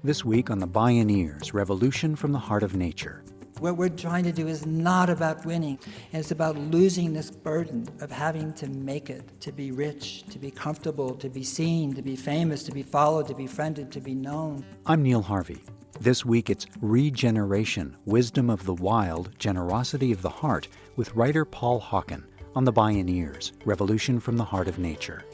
This week on the Bioneers, Revolution from the Heart of Nature. What we're trying to do is not about winning. It's about losing this burden of having to make it, to be rich, to be comfortable, to be seen, to be famous, to be followed, to be friended, to be known. I'm Neil Harvey. This week it's Regeneration, Wisdom of the Wild, Generosity of the Heart with writer Paul Hawken on the Bioneers, Revolution from the Heart of Nature.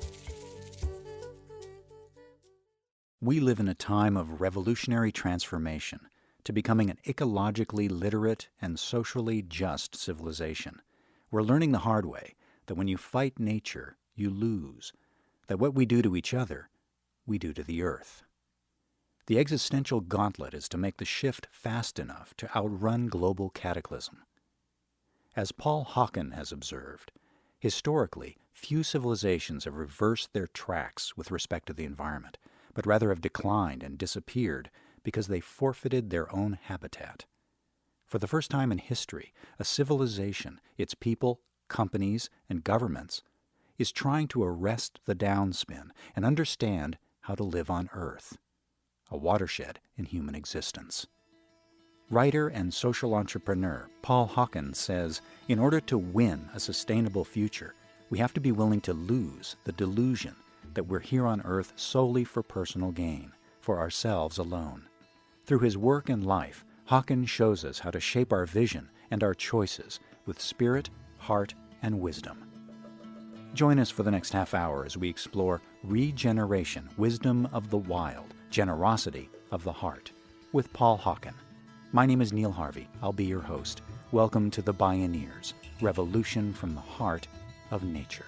We live in a time of revolutionary transformation to becoming an ecologically literate and socially just civilization. We're learning the hard way that when you fight nature, you lose, that what we do to each other, we do to the earth. The existential gauntlet is to make the shift fast enough to outrun global cataclysm. As Paul Hawken has observed, historically, few civilizations have reversed their tracks with respect to the environment, but rather have declined and disappeared because they forfeited their own habitat. For the first time in history, a civilization, its people, companies, and governments, is trying to arrest the downspin and understand how to live on Earth, a watershed in human existence. Writer and social entrepreneur Paul Hawken says, in order to win a sustainable future, we have to be willing to lose the delusion that we're here on Earth solely for personal gain, for ourselves alone. Through his work and life, Hawken shows us how to shape our vision and our choices with spirit, heart, and wisdom. Join us for the next half hour as we explore Regeneration, Wisdom of the Wild, Generosity of the Heart, with Paul Hawken. My name is Neil Harvey. I'll be your host. Welcome to the Bioneers, Revolution from the Heart of Nature.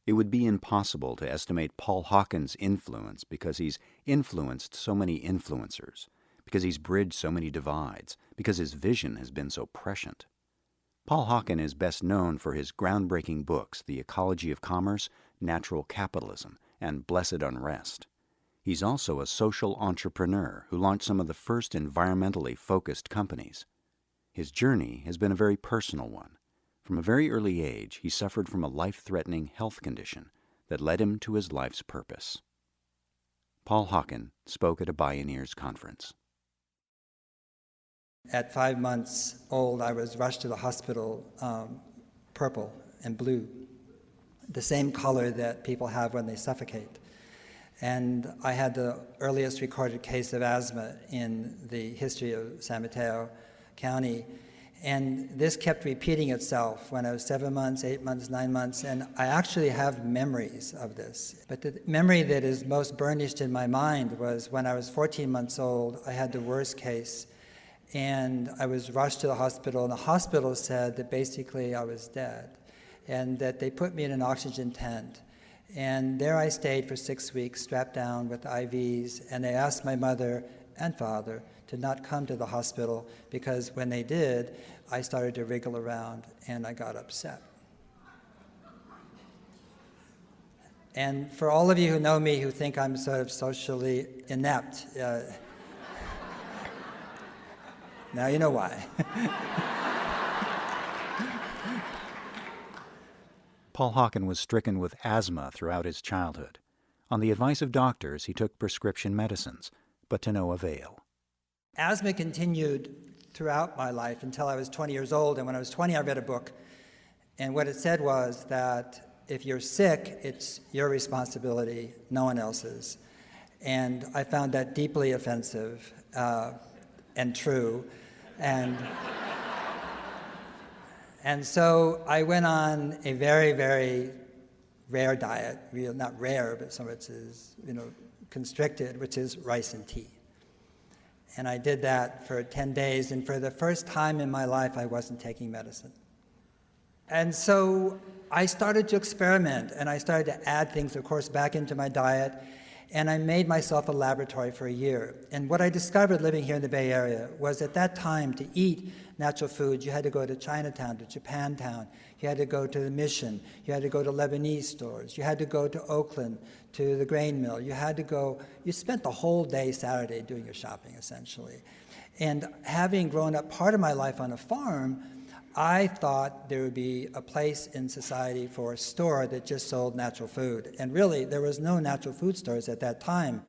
It would be impossible to estimate Paul Hawken's influence because he's influenced so many influencers, because he's bridged so many divides, because his vision has been so prescient. Paul Hawken is best known for his groundbreaking books, The Ecology of Commerce, Natural Capitalism, and Blessed Unrest. He's also a social entrepreneur who launched some of the first environmentally focused companies. His journey has been a very personal one. From a very early age, he suffered from a life-threatening health condition that led him to his life's purpose. Paul Hawken spoke at a Bioneers conference. At 5 months old, I was rushed to the hospital, purple and blue, the same color that people have when they suffocate. And I had the earliest recorded case of asthma in the history of San Mateo County. And this kept repeating itself when I was 7 months, 8 months, 9 months, and I actually have memories of this. But the memory that is most burnished in my mind was when I was 14 months old, I had the worst case, and I was rushed to the hospital, and the hospital said that basically I was dead, and that they put me in an oxygen tent. And there I stayed for 6 weeks, strapped down with IVs, and they asked my mother and father to not come to the hospital because when they did, I started to wriggle around and I got upset. And for all of you who know me who think I'm sort of socially inept, now you know why. Paul Hawken was stricken with asthma throughout his childhood. On the advice of doctors, he took prescription medicines, but to no avail. Asthma continued throughout my life until I was 20 years old, and when I was 20, I read a book, and what it said was that if you're sick, it's your responsibility, no one else's. And I found that deeply offensive and true, and so I went on a very, very rare diet, not rare, but some of it is, constricted, which is rice and tea. And I did that for 10 days, and for the first time in my life, I wasn't taking medicine. And so I started to experiment, and I started to add things, of course, back into my diet, and I made myself a laboratory for a year. And what I discovered living here in the Bay Area was at that time, to eat natural foods, you had to go to Chinatown, to Japantown, you had to go to the Mission, you had to go to Lebanese stores, you had to go to Oakland, to the grain mill, you spent the whole day Saturday doing your shopping, essentially. And having grown up part of my life on a farm, I thought there would be a place in society for a store that just sold natural food. And really, there was no natural food stores at that time.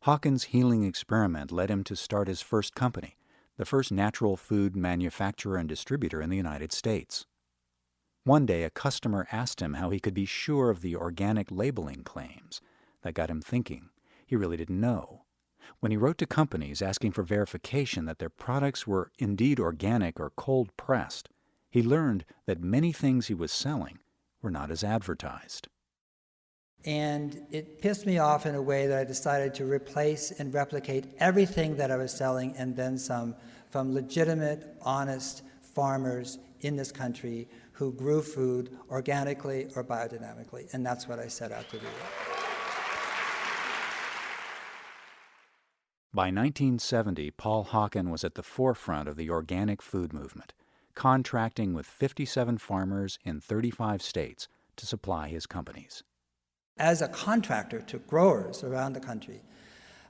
Hawken's healing experiment led him to start his first company, the first natural food manufacturer and distributor in the United States. One day, a customer asked him how he could be sure of the organic labeling claims. That got him thinking. He really didn't know. When he wrote to companies asking for verification that their products were indeed organic or cold-pressed, he learned that many things he was selling were not as advertised. And it pissed me off in a way that I decided to replace and replicate everything that I was selling and then some from legitimate, honest farmers in this country who grew food organically or biodynamically. And that's what I set out to do. By 1970, Paul Hawken was at the forefront of the organic food movement, contracting with 57 farmers in 35 states to supply his companies. As a contractor to growers around the country,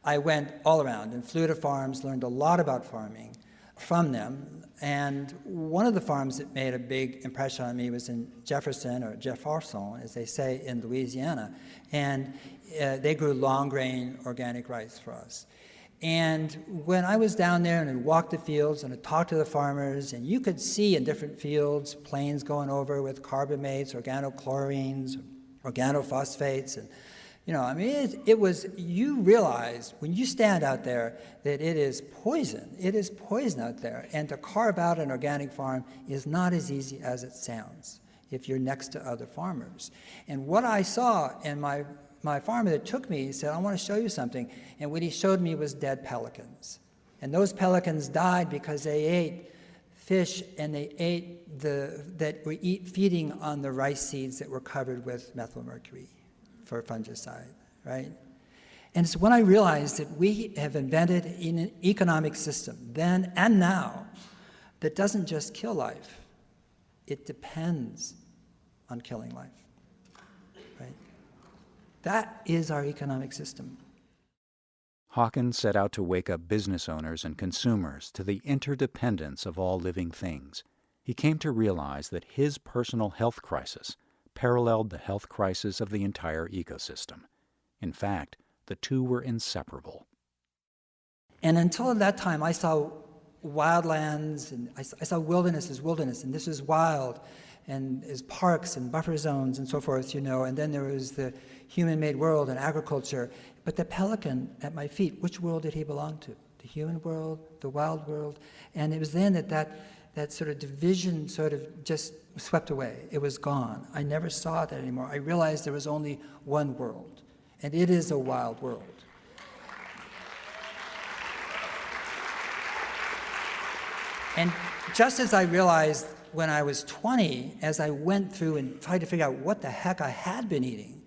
I went all around and flew to farms, learned a lot about farming from them. And one of the farms that made a big impression on me was in Jefferson, or Jefferson, as they say in Louisiana. And they grew long-grain organic rice for us. And when I was down there and I walked the fields and I talked to the farmers, and you could see in different fields planes going over with carbamates, organochlorines, organophosphates, and it was, you realize when you stand out there that it is poison. It is poison out there. And to carve out an organic farm is not as easy as it sounds if you're next to other farmers. And what I saw in my farmer that took me, he said, I want to show you something. And what he showed me was dead pelicans. And those pelicans died because they ate fish and they ate feeding on the rice seeds that were covered with methylmercury for fungicide, right? And it's when I realized that we have invented an economic system then and now that doesn't just kill life, it depends on killing life, right? That is our economic system. Hawken set out to wake up business owners and consumers to the interdependence of all living things. He came to realize that his personal health crisis paralleled the health crisis of the entire ecosystem. In fact, the two were inseparable. And until that time, I saw wildlands, and I saw wilderness as wilderness, and this is wild, and as parks and buffer zones and so forth, and then there was the human-made world and agriculture. But the pelican at my feet, which world did he belong to? The human world, the wild world? And it was then that sort of division sort of just swept away. It was gone. I never saw that anymore. I realized there was only one world, and it is a wild world. And just as I realized when I was 20, as I went through and tried to figure out what the heck I had been eating,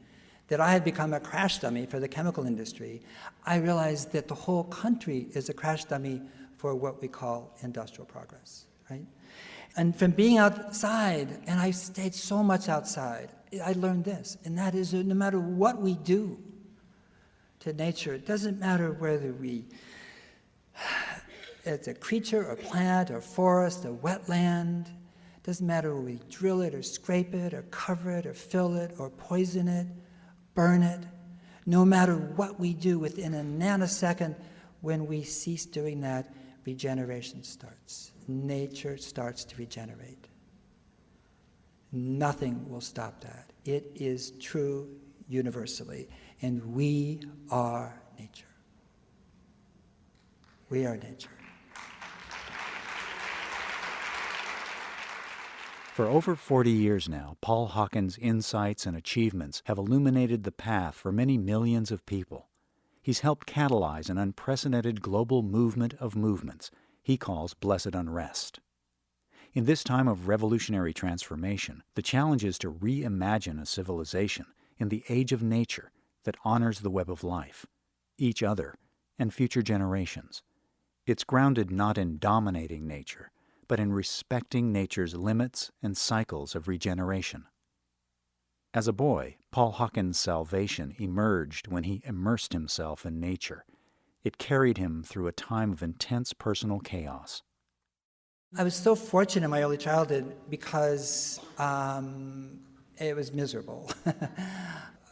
that I had become a crash dummy for the chemical industry, I realized that the whole country is a crash dummy for what we call industrial progress, right? And from being outside, and I stayed so much outside, I learned this, and that is that no matter what we do to nature, it doesn't matter whether it's a creature, a plant, a forest, a wetland, it doesn't matter whether we drill it or scrape it or cover it or fill it or poison it, burn it, no matter what we do, within a nanosecond, when we cease doing that, regeneration starts. Nature starts to regenerate. Nothing will stop that. It is true universally, and we are nature. We are nature. For over 40 years now, Paul Hawken's insights and achievements have illuminated the path for many millions of people. He's helped catalyze an unprecedented global movement of movements he calls blessed unrest. In this time of revolutionary transformation, the challenge is to reimagine a civilization in the age of nature that honors the web of life, each other, and future generations. It's grounded not in dominating nature, but in respecting nature's limits and cycles of regeneration. As a boy, Paul Hawken's salvation emerged when he immersed himself in nature. It carried him through a time of intense personal chaos. I was so fortunate in my early childhood because it was miserable.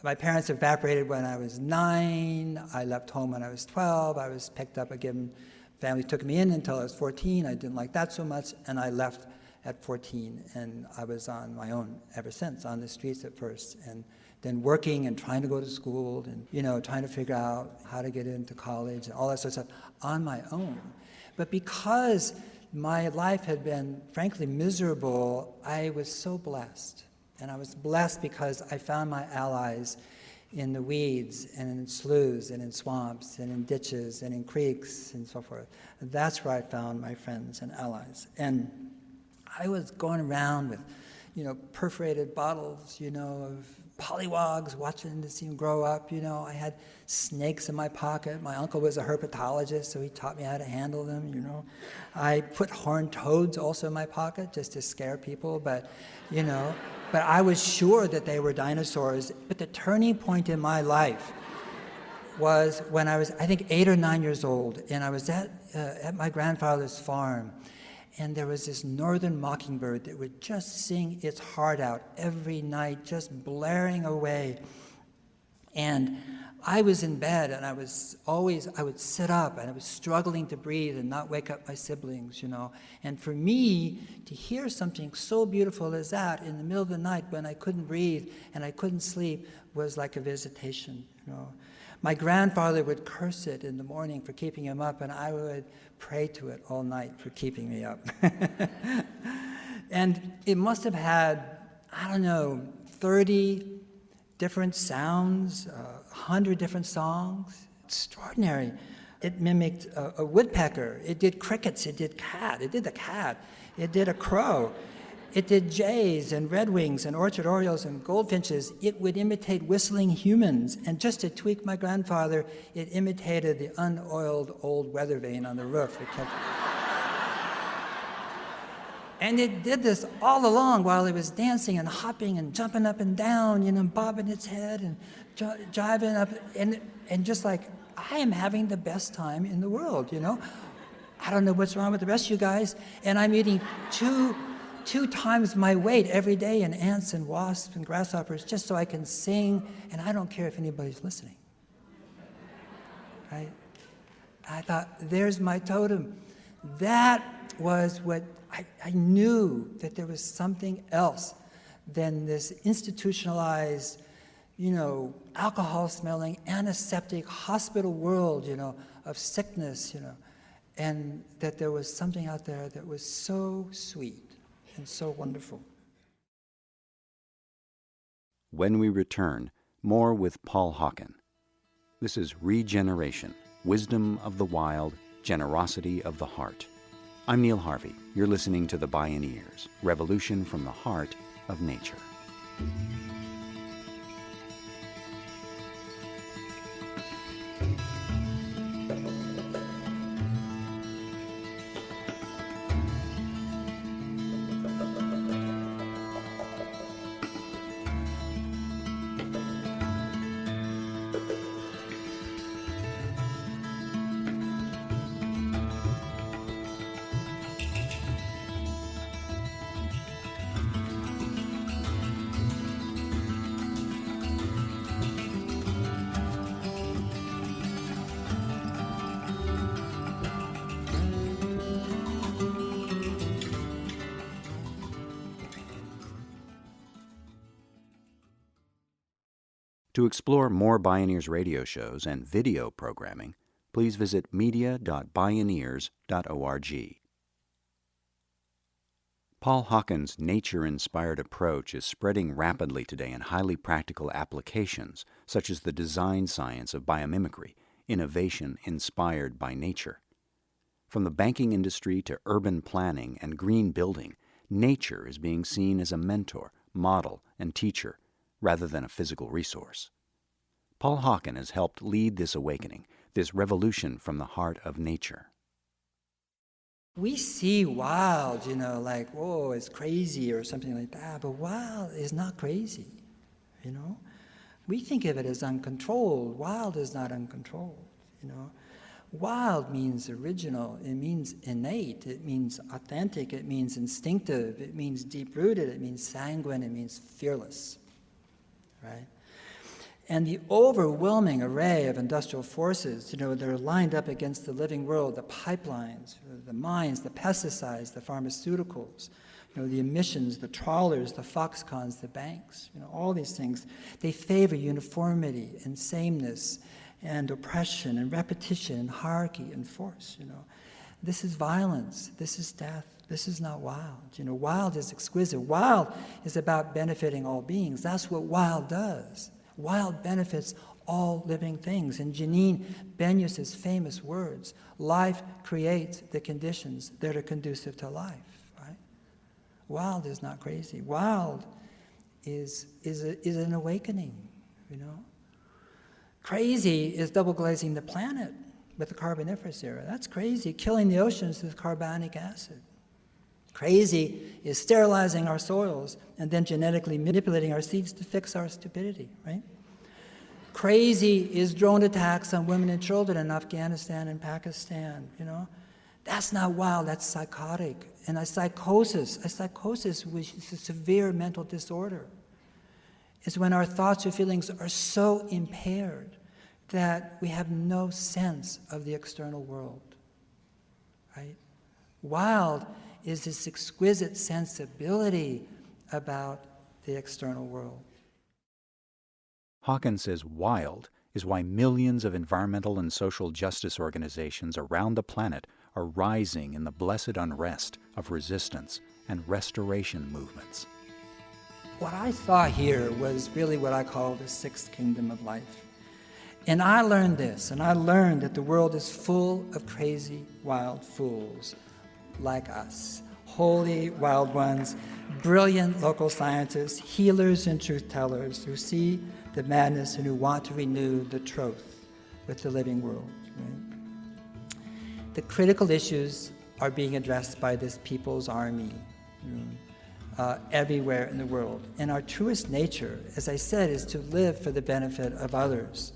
My parents evaporated when I was 9. I left home when I was 12. I was picked up again. Family took me in until I was 14. I didn't like that so much, and I left at 14, and I was on my own ever since, on the streets at first, and then working and trying to go to school and, trying to figure out how to get into college and all that sort of stuff on my own. But because my life had been, frankly, miserable, I was so blessed. And I was blessed because I found my allies in the weeds and in sloughs and in swamps and in ditches and in creeks and so forth. That's where I found my friends and allies. And I was going around with, perforated bottles, of pollywogs, watching to see them grow up. I had snakes in my pocket. My uncle was a herpetologist, so he taught me how to handle them. I put horned toads also in my pocket just to scare people, but I was sure that they were dinosaurs. But the turning point in my life was when I was, I think, 8 or 9 years old, and I was at my grandfather's farm. And there was this northern mockingbird that would just sing its heart out every night, just blaring away. And I was in bed, and I would sit up, and I was struggling to breathe and not wake up my siblings, And for me, to hear something so beautiful as that in the middle of the night when I couldn't breathe and I couldn't sleep was like a visitation, My grandfather would curse it in the morning for keeping him up, and I would pray to it all night for keeping me up. And it must have had, 30 different sounds, 100 different songs. Extraordinary. It mimicked a woodpecker. It did crickets. It did cat. It did the cat. It did a crow. It did jays and redwings and orchard orioles and goldfinches. It would imitate whistling humans. And just to tweak my grandfather, it imitated the unoiled old weather vane on the roof. And it did this all along while it was dancing and hopping and jumping up and down, bobbing its head and jiving up. And just like, I am having the best time in the world, I don't know what's wrong with the rest of you guys. And I'm eating two times my weight every day in ants and wasps and grasshoppers just so I can sing, and I don't care if anybody's listening. Right? I thought, there's my totem. That was what I knew, that there was something else than this institutionalized, alcohol-smelling, antiseptic hospital world, of sickness, and that there was something out there that was so sweet and so wonderful. When we return, more with Paul Hawken. This is Regeneration, Wisdom of the Wild, Generosity of the Heart. I'm Neil Harvey. You're listening to the Bioneers, Revolution from the Heart of Nature. To explore more Bioneers radio shows and video programming, please visit media.bioneers.org. Paul Hawken's nature-inspired approach is spreading rapidly today in highly practical applications, such as the design science of biomimicry, innovation inspired by nature. From the banking industry to urban planning and green building, nature is being seen as a mentor, model, and teacher, rather than a physical resource. Paul Hawken has helped lead this awakening, this revolution from the heart of nature. We see wild, like, whoa, it's crazy or something like that, but wild is not crazy, We think of it as uncontrolled. Wild is not uncontrolled, Wild means original, it means innate, it means authentic, it means instinctive, it means deep-rooted, it means sanguine, it means fearless, right? And the overwhelming array of industrial forces, that are lined up against the living world, the pipelines, the mines, the pesticides, the pharmaceuticals, the emissions, the trawlers, the foxcons, the banks, all these things, they favor uniformity and sameness and oppression and repetition and hierarchy and force, This is violence, this is death, this is not wild. Wild is exquisite. Wild is about benefiting all beings. That's what wild does. Wild benefits all living things. In Janine Benyus's famous words, life creates the conditions that are conducive to life, right? Wild is not crazy. Wild is an awakening, Crazy is double glazing the planet with the Carboniferous era. That's crazy. Killing the oceans with carbonic acid. Crazy is sterilizing our soils and then genetically manipulating our seeds to fix our stupidity, right? Crazy is drone attacks on women and children in Afghanistan and Pakistan, That's not wild, that's psychotic. And a psychosis, which is a severe mental disorder, is when our thoughts or feelings are so impaired that we have no sense of the external world, right? Wild is this exquisite sensibility about the external world. Hawken says wild is why millions of environmental and social justice organizations around the planet are rising in the blessed unrest of resistance and restoration movements. What I saw here was really what I call the sixth kingdom of life. And I learned this, and I learned that the world is full of crazy, wild fools like us. Holy, wild ones, brilliant local scientists, healers and truth tellers who see the madness and who want to renew the truth with the living world. Right? The critical issues are being addressed by this people's army. Everywhere in the world. And our truest nature, as I said, is to live for the benefit of others.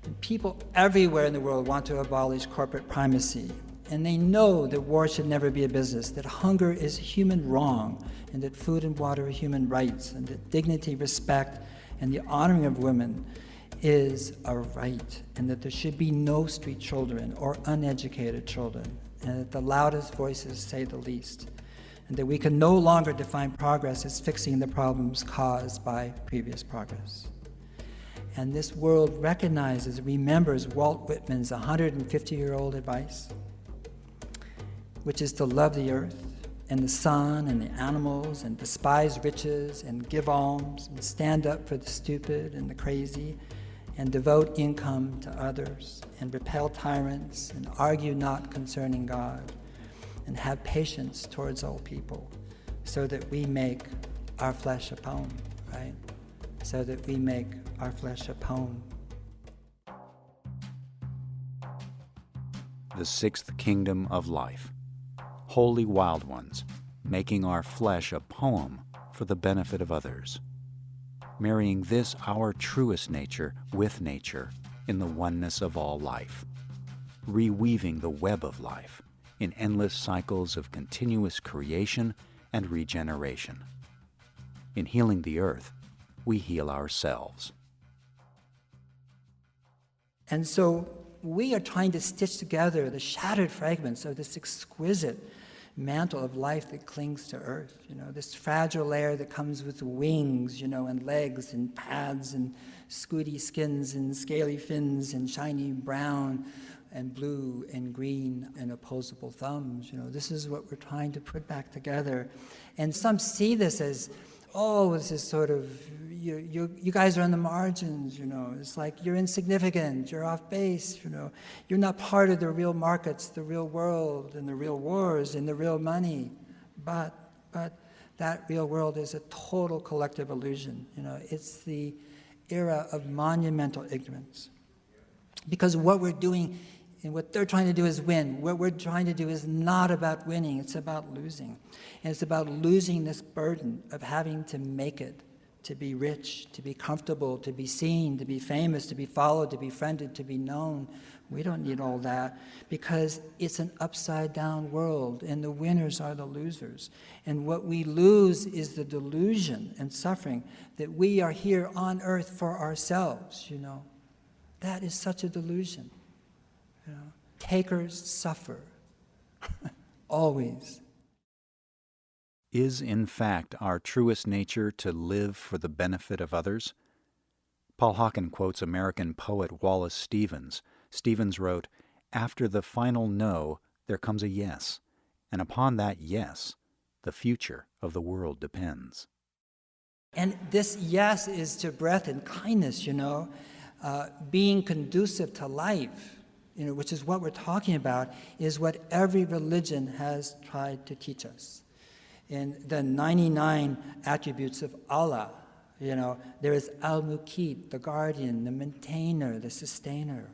And people everywhere in the world want to abolish corporate primacy. And they know that war should never be a business, that hunger is a human wrong, and that food and water are human rights, and that dignity, respect, and the honoring of women is a right, and that there should be no street children or uneducated children, and that the loudest voices say the least. And that we can no longer define progress as fixing the problems caused by previous progress. And this world recognizes, remembers Walt Whitman's 150-year-old advice, which is to love the earth and the sun and the animals and despise riches and give alms and stand up for the stupid and the crazy and devote income to others and repel tyrants and argue not concerning God, and have patience towards all people, so that we make our flesh a poem, right? So that we make our flesh a poem. The sixth kingdom of life. Holy wild ones, making our flesh a poem for the benefit of others. Marrying this our truest nature with nature in the oneness of all life. Reweaving the web of life in endless cycles of continuous creation and regeneration. In healing the earth, we heal ourselves. And so we are trying to stitch together the shattered fragments of this exquisite mantle of life that clings to earth, this fragile layer that comes with wings, and legs and pads and scooty skins and scaly fins and shiny brown and blue and green and opposable thumbs. This is what we're trying to put back together. And some see this as, this is sort of, you guys are on the margins, It's like you're insignificant, you're off base, You're not part of the real markets, the real world, and the real wars, and the real money. But that real world is a total collective illusion. It's the era of monumental ignorance. Because what we're doing and what they're trying to do is win. What we're trying to do is not about winning, it's about losing. And it's about losing this burden of having to make it, to be rich, to be comfortable, to be seen, to be famous, to be followed, to be friended, to be known. We don't need all that because it's an upside-down world, and the winners are the losers. And what we lose is the delusion and suffering that we are here on earth for ourselves, you know. That is such a delusion. You know. Takers suffer, always. Is, in fact, our truest nature to live for the benefit of others? Paul Hawken quotes American poet Wallace Stevens. Stevens wrote, "After the final no, there comes a yes, and upon that yes, the future of the world depends." And this yes is to breath and kindness, you know, being conducive to life, you know, which is what we're talking about, is what every religion has tried to teach us. In the 99 attributes of Allah, you know, there is Al-Muqit, the guardian, the maintainer, the sustainer.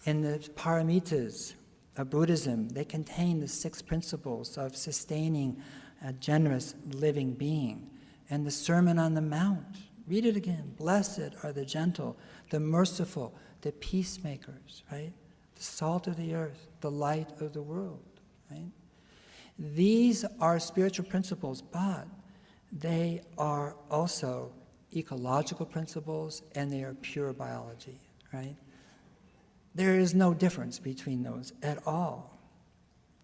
In the paramitas of Buddhism, they contain the 6 principles of sustaining a generous living being. And the Sermon on the Mount, read it again. Blessed are the gentle, the merciful, the peacemakers, right? The salt of the earth, the light of the world, right? These are spiritual principles, but they are also ecological principles, and they are pure biology, right? There is no difference between those at all.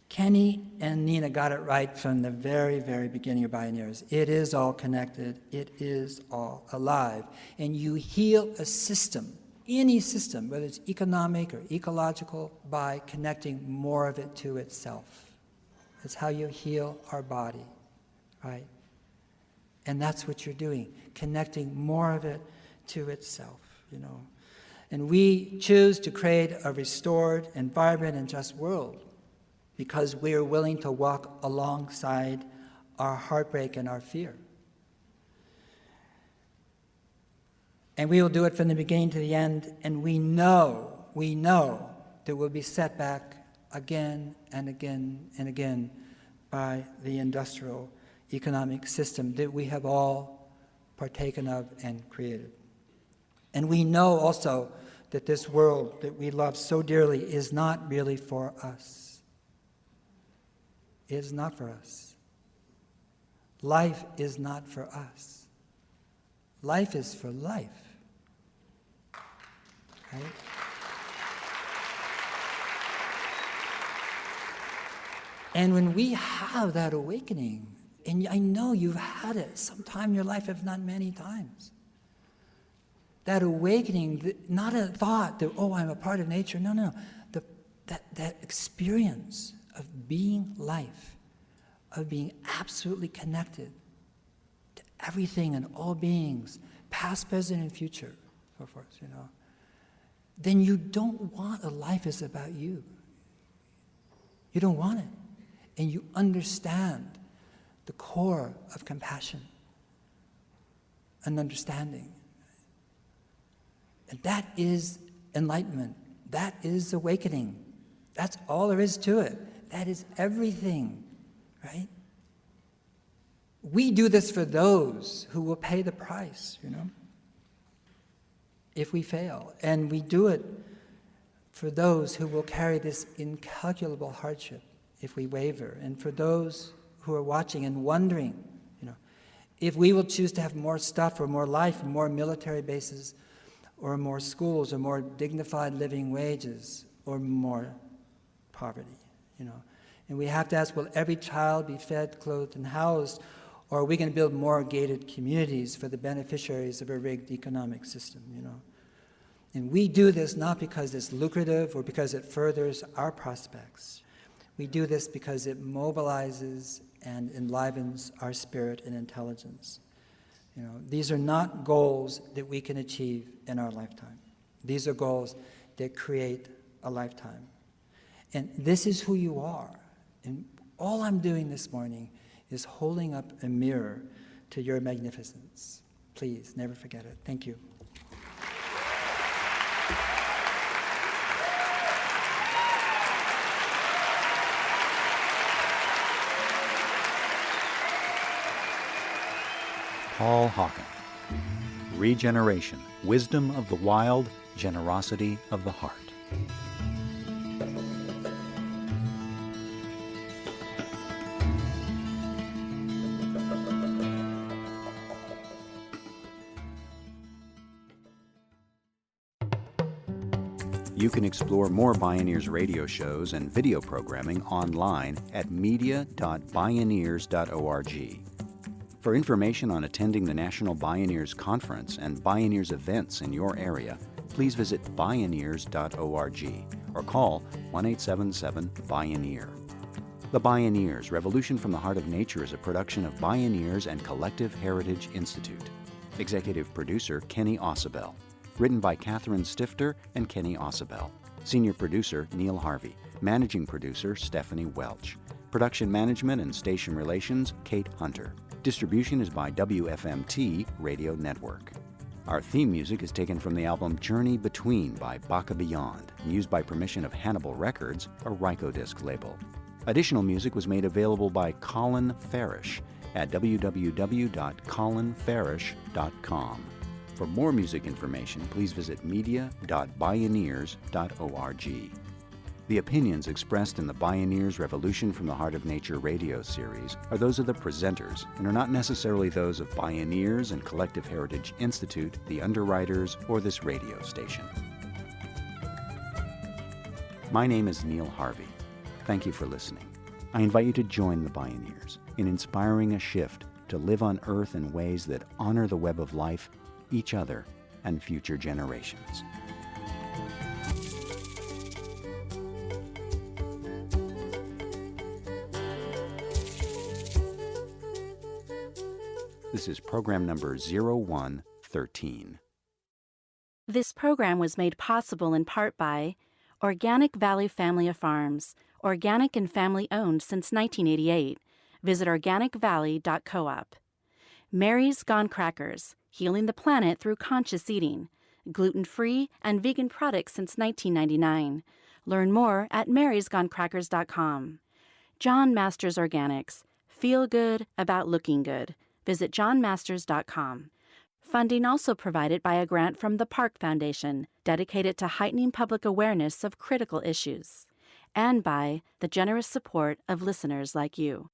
Kenny and Nina got it right from the very, very beginning of Bioneers. It is all connected. It is all alive. And you heal a system, any system, whether it's economic or ecological, by connecting more of it to itself. It's how you heal our body, right? And that's what you're doing, connecting more of it to itself, you know. And we choose to create a restored and vibrant and just world because we are willing to walk alongside our heartbreak and our fear. And we will do it from the beginning to the end, and we know that we'll be set back again and again and again by the industrial economic system that we have all partaken of and created. And we know also that this world that we love so dearly is not really for us. It is not for us. Life is not for us. Life is for life. Right? And when we have that awakening, and I know you've had it sometime in your life, if not many times, that awakening, not a thought that, oh, I'm a part of nature. No. That experience of being life, of being absolutely connected to everything and all beings, past, present, and future, so forth, you know, then you don't want a life that's about you. You don't want it. And you understand the core of compassion and understanding. And that is enlightenment. That is awakening. That's all there is to it. That is everything, right? We do this for those who will pay the price, you know, if we fail. And we do it for those who will carry this incalculable hardship if we waver. And for those who are watching and wondering, you know, if we will choose to have more stuff or more life, more military bases, or more schools, or more dignified living wages, or more poverty, you know. And we have to ask, will every child be fed, clothed, and housed, or are we going to build more gated communities for the beneficiaries of a rigged economic system, you know? And we do this not because it's lucrative or because it furthers our prospects. We do this because it mobilizes and enlivens our spirit and intelligence. You know, these are not goals that we can achieve in our lifetime. These are goals that create a lifetime. And this is who you are. And all I'm doing this morning is holding up a mirror to your magnificence. Please, never forget it. Thank you. Paul Hawken. Regeneration, wisdom of the wild, generosity of the heart. You can explore more Bioneers radio shows and video programming online at media.bioneers.org. For information on attending the National Bioneers Conference and Bioneers events in your area, please visit bioneers.org or call 1-877-BIONEER. The Bioneers, Revolution from the Heart of Nature is a production of Bioneers and Collective Heritage Institute. Executive producer Kenny Ausubel. Written by Catherine Stifter and Kenny Ausubel. Senior producer Neil Harvey. Managing producer Stephanie Welch. Production management and station relations Kate Hunter. Distribution is by WFMT Radio Network. Our theme music is taken from the album Journey Between by Baka Beyond and used by permission of Hannibal Records, a Rykodisc label. Additional music was made available by Colin Farish at www.colinfarish.com. For more music information, please visit media.bioneers.org. The opinions expressed in the Bioneers Revolution from the Heart of Nature radio series are those of the presenters and are not necessarily those of Bioneers and Collective Heritage Institute, the underwriters, or this radio station. My name is Neil Harvey. Thank you for listening. I invite you to join the Bioneers in inspiring a shift to live on Earth in ways that honor the web of life, each other, and future generations. This is program number 0113. This program was made possible in part by Organic Valley Family of Farms, organic and family-owned since 1988. Visit organicvalley.coop. Mary's Gone Crackers, healing the planet through conscious eating. Gluten-free and vegan products since 1999. Learn more at marysgonecrackers.com. John Masters Organics. Feel good about looking good. Visit johnmasters.com. Funding also provided by a grant from the Park Foundation, dedicated to heightening public awareness of critical issues. And by the generous support of listeners like you.